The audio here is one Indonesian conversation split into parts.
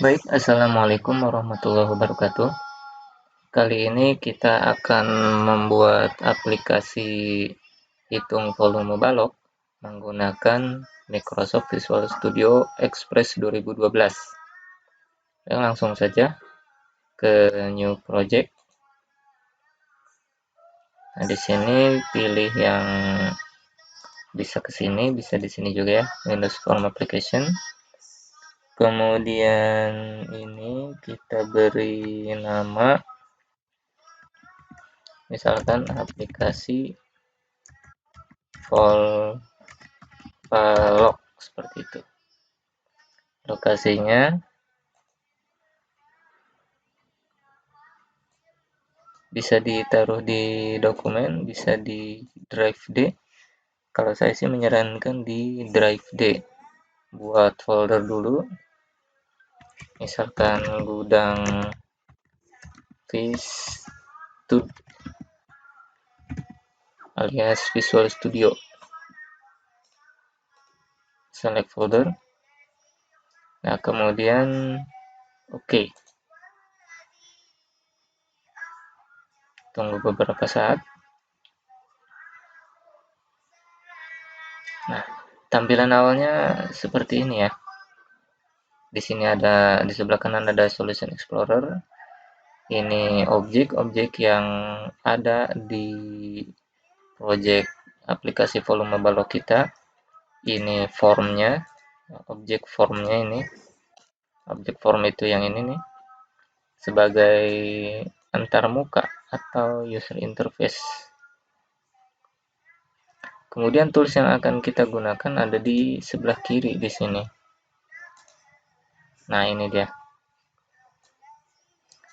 Baik, assalamualaikum warahmatullahi wabarakatuh. Kali ini kita akan membuat aplikasi hitung volume balok menggunakan Microsoft Visual Studio Express 2012. Langsung saja ke New Project. Nah, di sini pilih yang bisa ke sini, bisa di sini juga ya, Windows Form Application. Kemudian ini kita beri nama, misalkan aplikasi balok seperti itu. Lokasinya bisa ditaruh di dokumen, bisa di drive D. Kalau saya sih menyarankan di drive D. Buat folder dulu, misalkan gudang alias Visual Studio. Select folder. Nah, kemudian OK. Tunggu beberapa saat. Nah, tampilan awalnya seperti ini ya. Di sini ada, di sebelah kanan ada Solution Explorer. Ini objek-objek yang ada di project aplikasi volume balok kita. Ini formnya, objek formnya ini. Objek form itu yang ini nih, sebagai antarmuka atau user interface. Kemudian tools yang akan kita gunakan ada di sebelah kiri di sini. Nah, ini dia.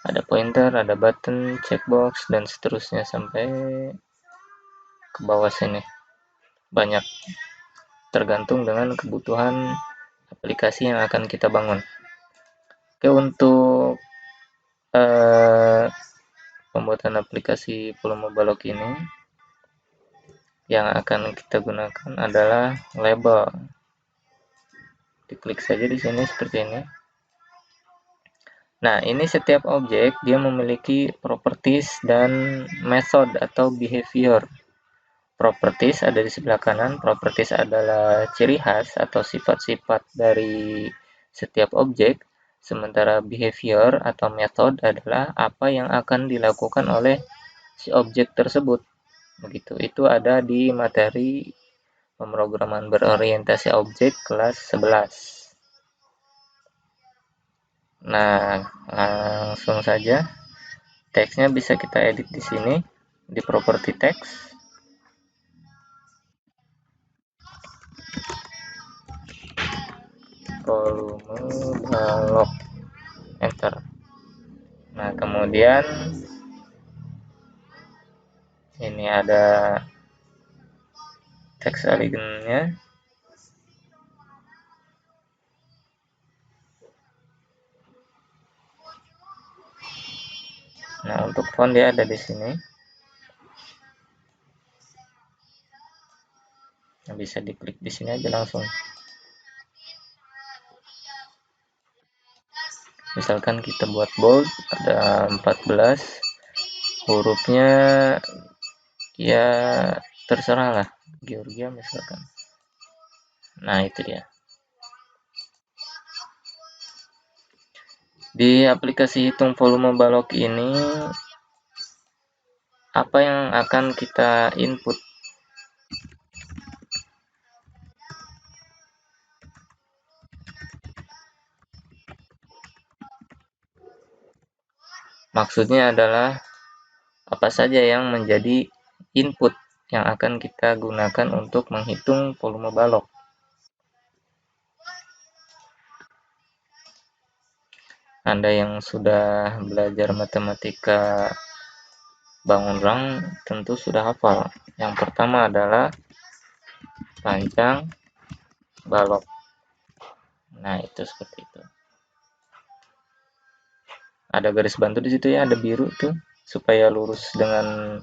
Ada pointer, ada button, checkbox, dan seterusnya sampai ke bawah sini. Banyak, tergantung dengan kebutuhan aplikasi yang akan kita bangun. Oke, untuk pembuatan aplikasi volume balok ini, yang akan kita gunakan adalah label. Diklik saja di sini seperti ini. Nah, ini setiap objek dia memiliki properties dan method atau behavior. Properties ada di sebelah kanan. Properties adalah ciri khas atau sifat-sifat dari setiap objek. Sementara behavior atau method adalah apa yang akan dilakukan oleh si objek tersebut. Begitu. Itu ada di materi pemrograman berorientasi objek kelas 11. Nah, langsung saja. Teksnya bisa kita edit di sini, di property text. Volume balok. Enter. Nah, kemudian ini ada teks alignnya. Nah, untuk font dia ada di sini. Nah, bisa diklik di sini aja langsung. Misalkan kita buat bold, ada 14. Hurufnya ya terserah lah, Georgia misalkan. Nah, itu dia. Di aplikasi hitung volume balok ini, apa yang akan kita input? Maksudnya adalah apa saja yang menjadi input yang akan kita gunakan untuk menghitung volume balok. Anda yang sudah belajar matematika bangun rang tentu sudah hafal. Yang pertama adalah panjang balok. Nah, itu seperti itu. Ada garis bantu di situ ya, ada biru tuh supaya lurus dengan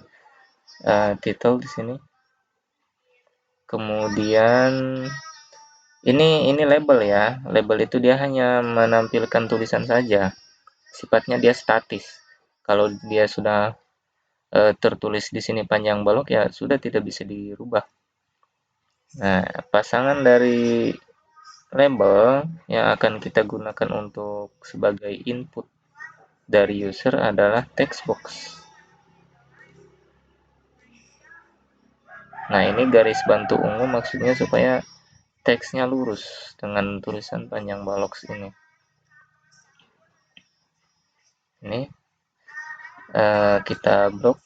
title di sini. Kemudian Ini label ya. Label itu dia hanya menampilkan tulisan saja. Sifatnya dia statis. Kalau dia sudah tertulis di sini panjang balok ya sudah tidak bisa dirubah. Nah, pasangan dari label yang akan kita gunakan untuk sebagai input dari user adalah text box. Nah, ini garis bantu ungu maksudnya supaya teksnya lurus dengan tulisan panjang balok ini. Ini kita blok,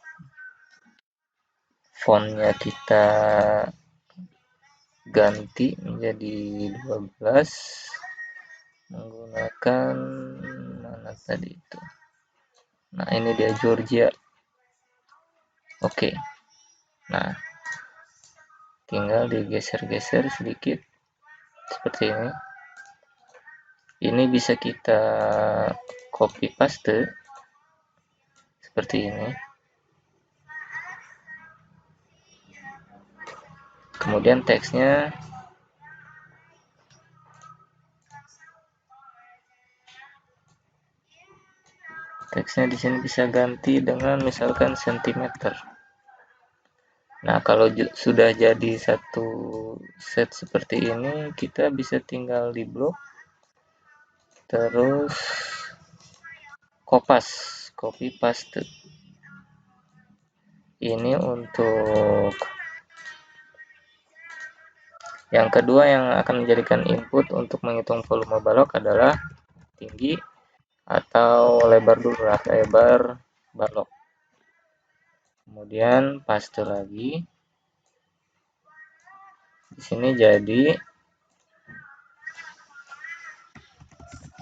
fontnya kita ganti menjadi 12 menggunakan mana tadi itu. Nah, ini dia Georgia. Oke. Nah, tinggal digeser-geser sedikit seperti ini. Ini bisa kita copy paste seperti ini. Kemudian teksnya di sini bisa ganti dengan misalkan sentimeter. Nah, kalau sudah jadi satu set seperti ini, kita bisa tinggal di blok, terus copy paste. Ini untuk yang kedua yang akan menjadikan input untuk menghitung volume balok adalah tinggi atau lebar dulu lah, lebar balok. Kemudian paste lagi. Di sini jadi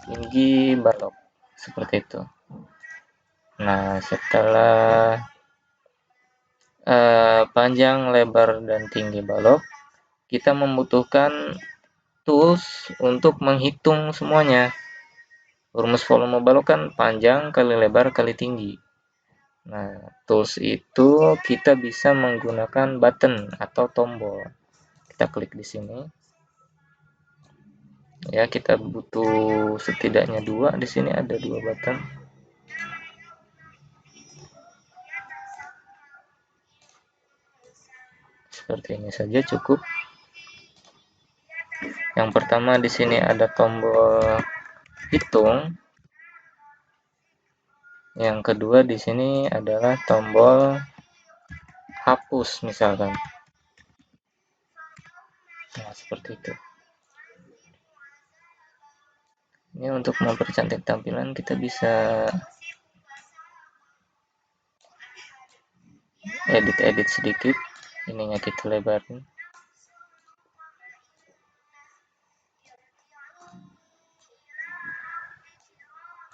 tinggi balok seperti itu. Nah, setelah panjang, lebar, dan tinggi balok, kita membutuhkan tools untuk menghitung semuanya. Rumus volume balok kan panjang kali lebar kali tinggi. Nah, tools itu kita bisa menggunakan button atau tombol. Kita klik di sini. Ya, kita butuh setidaknya 2. Di sini ada 2 button. Seperti ini saja cukup. Yang pertama di sini ada tombol hitung. Yang kedua di sini adalah tombol hapus misalkan. Nah, seperti itu. Ini untuk mempercantik tampilan kita bisa edit sedikit. Ininya kita lebarin.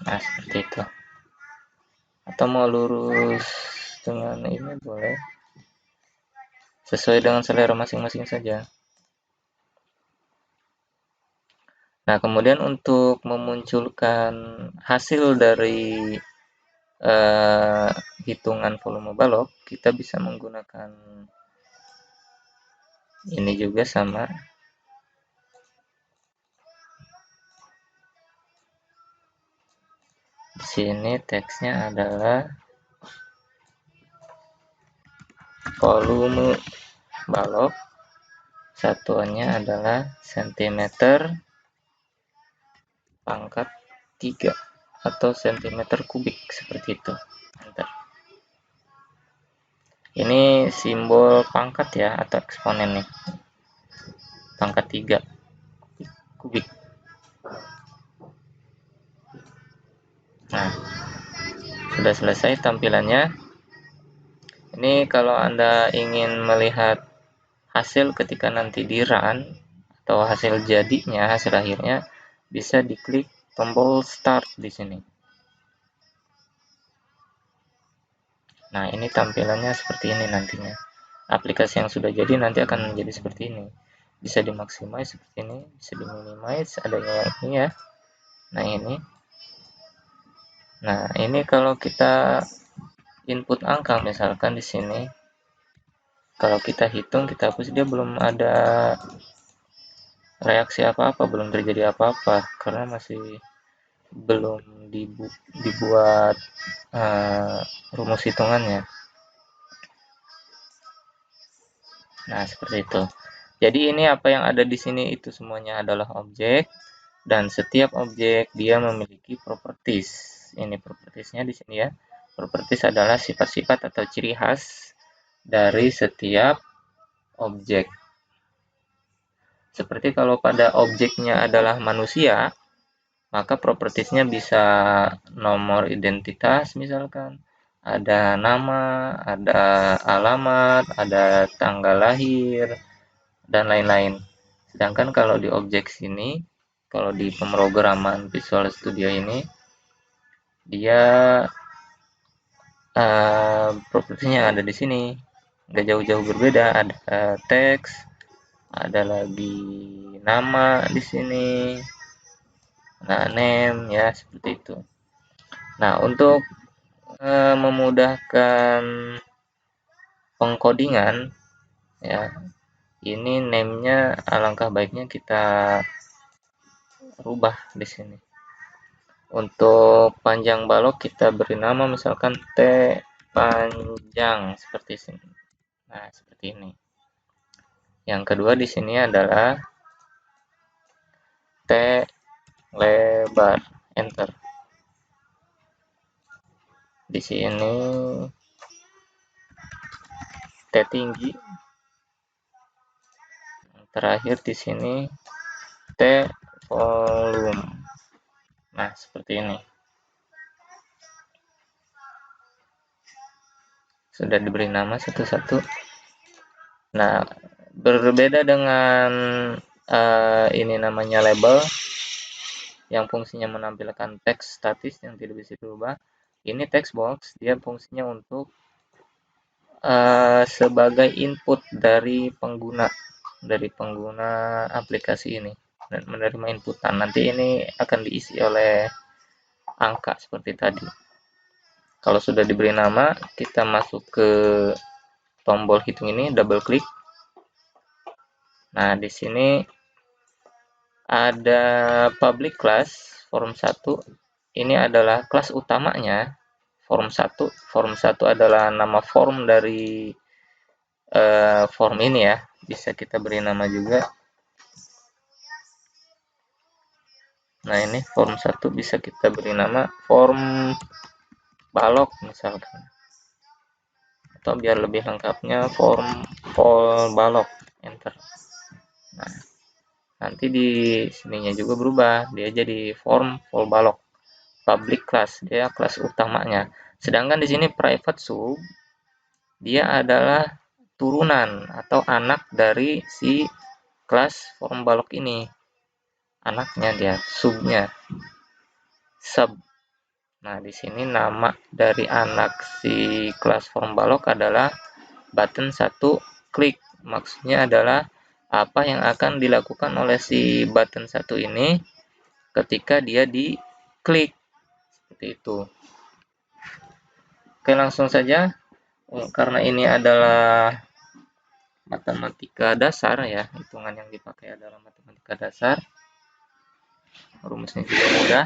Nah, seperti itu. Atau mau lurus dengan ini boleh. Sesuai dengan selera masing-masing saja. Nah, kemudian untuk memunculkan hasil dari hitungan volume balok, kita bisa menggunakan ini juga sama. Di sini teksnya adalah volume balok, satuannya adalah sentimeter pangkat 3 atau sentimeter kubik seperti itu. Enter. Ini simbol pangkat ya atau eksponen nih. Pangkat 3 kubik. Nah, sudah selesai tampilannya. Ini kalau Anda ingin melihat hasil ketika nanti di run atau hasil jadinya, hasil akhirnya, bisa diklik tombol start di sini. Nah, ini tampilannya seperti ini nantinya. Aplikasi yang sudah jadi nanti akan menjadi seperti ini. Bisa dimaksimal seperti ini, bisa diminimize adanya ini ya. Nah, ini. Nah, ini kalau kita input angka misalkan di sini. Kalau kita hitung, kita hapus, dia belum ada reaksi apa-apa, belum terjadi apa-apa karena masih belum dibuat rumus hitungannya. Nah, seperti itu. Jadi ini apa yang ada di sini itu semuanya adalah objek, dan setiap objek dia memiliki properties. Ini propertiesnya di sini ya. Properties adalah sifat-sifat atau ciri khas dari setiap objek. Seperti kalau pada objeknya adalah manusia, maka propertiesnya bisa nomor identitas misalkan, ada nama, ada alamat, ada tanggal lahir, dan lain-lain. Sedangkan kalau di objek sini, kalau di pemrograman Visual Studio ini, dia propertinya ada di sini, nggak jauh-jauh berbeda. Ada teks, ada lagi nama di sini, nah name ya seperti itu. Nah, untuk memudahkan pengkodingan ya, ini name-nya alangkah baiknya kita rubah di sini. Untuk panjang balok kita beri nama misalkan T panjang seperti ini. Nah, seperti ini. Yang kedua di sini adalah T lebar, enter. Di sini T tinggi. Terakhir di sini T volume. Nah, seperti ini. Sudah diberi nama satu-satu. Nah, berbeda dengan ini namanya label yang fungsinya menampilkan teks statis yang tidak bisa diubah. Ini text box, dia fungsinya untuk sebagai input dari pengguna aplikasi ini dan menerima inputan. Nanti ini akan diisi oleh angka seperti tadi. Kalau sudah diberi nama, kita masuk ke tombol hitung ini, double klik. Nah, di sini ada public class form 1. Ini adalah kelas utamanya form 1. Form 1 adalah nama form dari form ini ya. Bisa kita beri nama juga. Nah, ini form 1 bisa kita beri nama form balok misalkan. Atau biar lebih lengkapnya form balok, enter. Nah, nanti di sininya juga berubah, dia jadi form balok. Public class, dia kelas utamanya. Sedangkan di sini private sub, dia adalah turunan atau anak dari si kelas form balok ini. Anaknya dia, subnya. Sub. Nah, di sini nama dari anak si kelas form balok adalah button 1 klik. Maksudnya adalah apa yang akan dilakukan oleh si button 1 ini ketika dia diklik. Seperti itu. Oke, langsung saja. Karena ini adalah matematika dasar ya, hitungan yang dipakai adalah matematika dasar. Rumusnya juga mudah.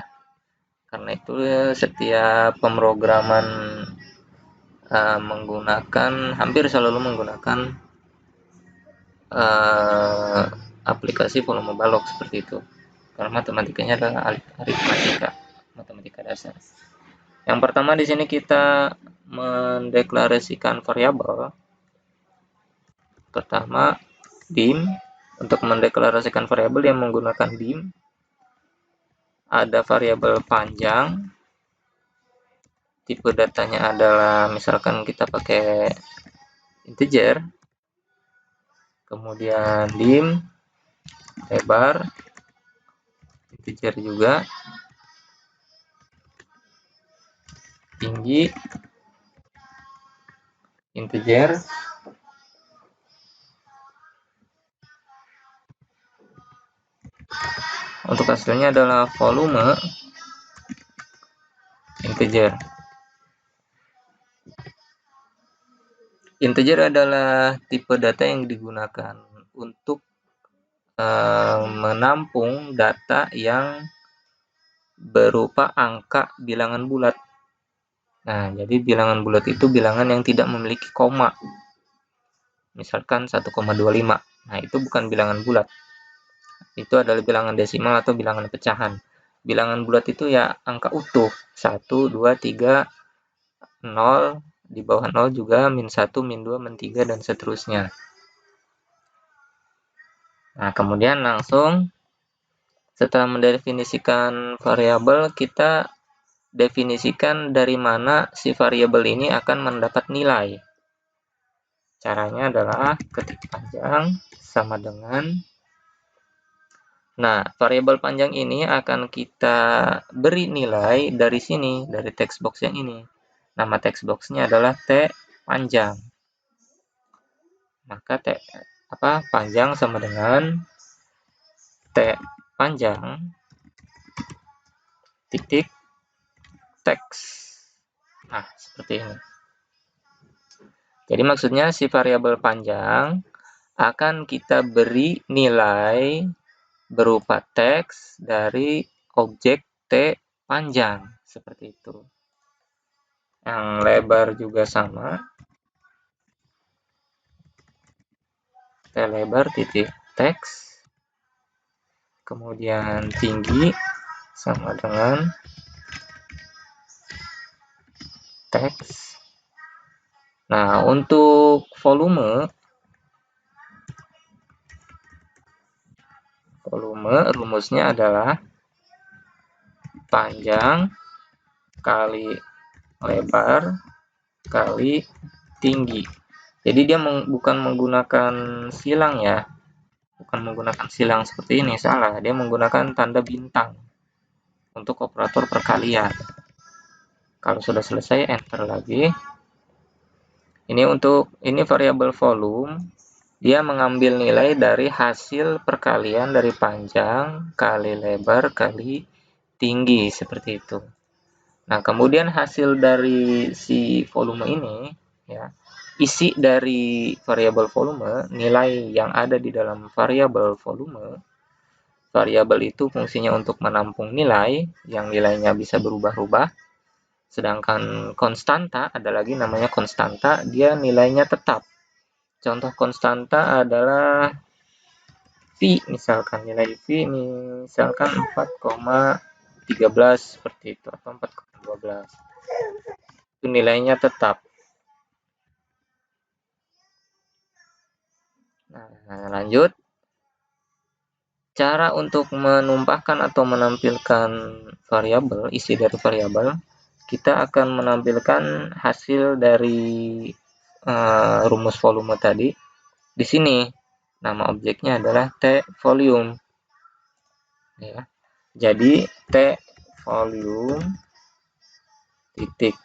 Karena itu setiap pemrograman hampir selalu menggunakan aplikasi volume balok seperti itu. Karena matematikanya adalah matematika dasar. Yang pertama di sini kita mendeklarasikan variabel. Pertama, dim. Untuk mendeklarasikan variabel yang menggunakan dim, ada variabel panjang. Tipe datanya adalah misalkan kita pakai integer. Kemudian dim, lebar, integer juga, tinggi, integer, untuk hasilnya adalah volume, integer. Integer adalah tipe data yang digunakan untuk menampung data yang berupa angka bilangan bulat. Nah, jadi bilangan bulat itu bilangan yang tidak memiliki koma. Misalkan 1,25. Nah, itu bukan bilangan bulat. Itu adalah bilangan desimal atau bilangan pecahan. Bilangan bulat itu ya angka utuh. 1, 2, 3, 0, di bawah 0 juga, min 1, min 2, min 3, dan seterusnya. Nah, kemudian langsung setelah mendefinisikan variabel, kita definisikan dari mana si variabel ini akan mendapat nilai. Caranya adalah ketik panjang sama dengan, nah, variabel panjang ini akan kita beri nilai dari sini, dari text box yang ini. Nama text box-nya adalah T panjang. Maka panjang sama dengan T panjang titik teks. Nah, seperti ini. Jadi maksudnya si variabel panjang akan kita beri nilai berupa teks dari objek T panjang, seperti itu. Yang lebar juga sama, T lebar titik teks, kemudian tinggi sama dengan teks. Nah, untuk volume rumusnya adalah panjang kali lebar kali tinggi. Jadi dia bukan menggunakan silang ya. Bukan menggunakan silang seperti ini, salah. Dia menggunakan tanda bintang untuk operator perkalian. Kalau sudah selesai, enter lagi. Ini variabel volume. Dia mengambil nilai dari hasil perkalian dari panjang kali lebar kali tinggi, seperti itu. Nah, kemudian hasil dari si volume ini, ya, isi dari variabel volume, nilai yang ada di dalam variabel volume, variabel itu fungsinya untuk menampung nilai, yang nilainya bisa berubah-ubah. Sedangkan konstanta, ada lagi namanya konstanta, dia nilainya tetap. Contoh konstanta adalah V, misalkan nilai V misalkan 4,13 seperti itu, atau 4,12. Itu nilainya tetap. Nah, lanjut. Cara untuk menumpahkan atau menampilkan variabel, isi dari variabel, kita akan menampilkan hasil dari rumus volume tadi. Di sini nama objeknya adalah T volume. Ya. Jadi T volume titik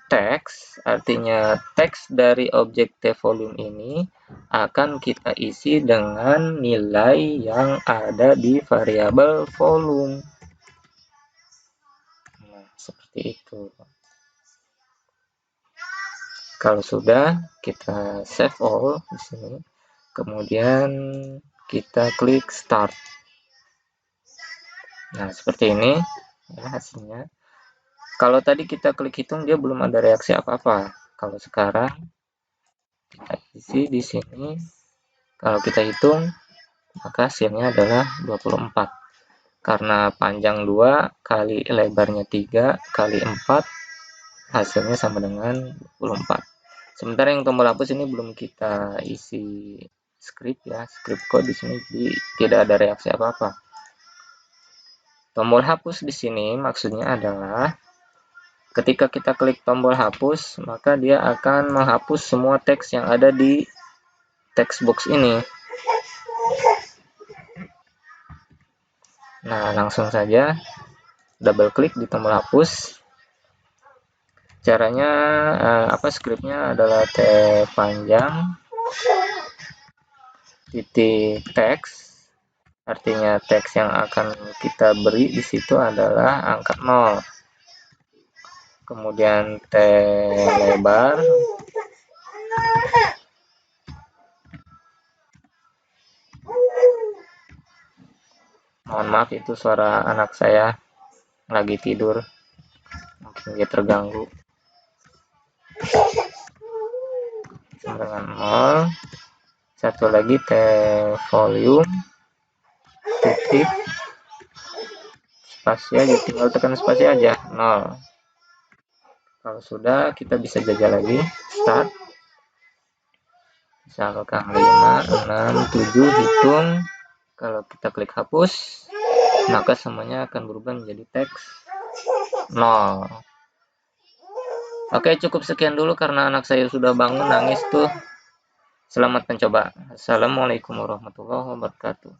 teks, artinya teks dari objek T volume ini akan kita isi dengan nilai yang ada di variabel volume. Nah, seperti itu. Kalau sudah, kita save all di sini. Kemudian kita klik start. Nah, seperti ini ya hasilnya. Kalau tadi kita klik hitung, dia belum ada reaksi apa-apa. Kalau sekarang kita isi di sini, kalau kita hitung, maka hasilnya adalah 24. Karena panjang 2 kali lebarnya 3 kali 4, hasilnya sama dengan 24. Sementara yang tombol hapus ini belum kita isi script ya, script code di sini, jadi tidak ada reaksi apa-apa. Tombol hapus di sini maksudnya adalah ketika kita klik tombol hapus, maka dia akan menghapus semua teks yang ada di text box ini. Nah, langsung saja double klik di tombol hapus. Caranya scriptnya adalah T panjang titik teks, artinya teks yang akan kita beri di situ adalah angka 0. Kemudian T lebar Mohon maaf, itu suara anak saya lagi tidur, mungkin dia terganggu. Sama dengan 0. Satu lagi T volume titik spasi aja, tinggal tekan spasi aja 0. Kalau sudah, kita bisa jajal lagi, start. Misalkan 5, 6, 7, hitung. Kalau kita klik hapus, maka semuanya akan berubah menjadi teks 0. Oke, cukup sekian dulu karena anak saya sudah bangun nangis tuh. Selamat mencoba. Assalamualaikum warahmatullahi wabarakatuh.